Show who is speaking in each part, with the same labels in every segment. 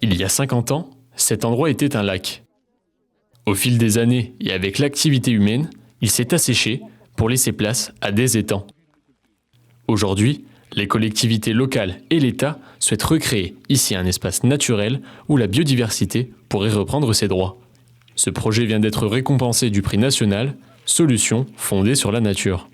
Speaker 1: Il y a 50 ans, cet endroit était un lac. Au fil des années et avec l'activité humaine, il s'est asséché pour laisser place à des étangs. Aujourd'hui, les collectivités locales et l'État souhaitent recréer ici un espace naturel où la biodiversité pourrait reprendre ses droits. Ce projet vient d'être récompensé du prix national Solutions fondées sur la nature.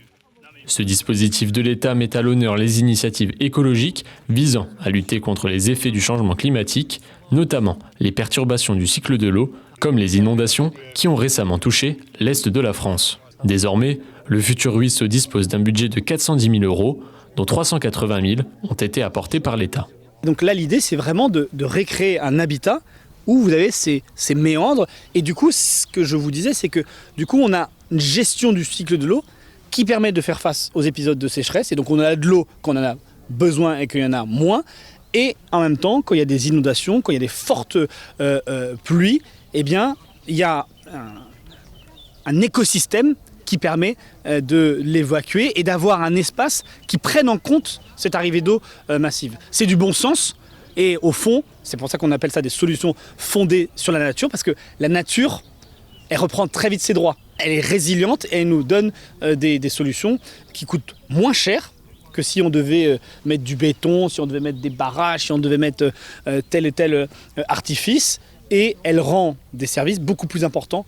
Speaker 1: Ce dispositif de l'État met à l'honneur les initiatives écologiques visant à lutter contre les effets du changement climatique, notamment les perturbations du cycle de l'eau, comme les inondations qui ont récemment touché l'Est de la France. Désormais, le futur ruisseau dispose d'un budget de 410 000 €, dont 380 000 ont été apportés par l'État.
Speaker 2: Donc là, l'idée, c'est vraiment de recréer un habitat où vous avez ces méandres. Et du coup, ce que je vous disais, c'est que du coup, on a une gestion du cycle de l'eau qui permet de faire face aux épisodes de sécheresse. Et donc, on a de l'eau quand on en a besoin et qu'il y en a moins. Et en même temps, quand il y a des inondations, quand il y a des fortes pluies, eh bien, il y a un écosystème qui permet de l'évacuer et d'avoir un espace qui prenne en compte cette arrivée d'eau massive. C'est du bon sens et au fond, c'est pour ça qu'on appelle ça des solutions fondées sur la nature, parce que la nature, elle reprend très vite ses droits. Elle est résiliente et elle nous donne des solutions qui coûtent moins cher que si on devait mettre du béton, si on devait mettre des barrages, si on devait mettre tel et tel artifice. Et elle rend des services beaucoup plus importants.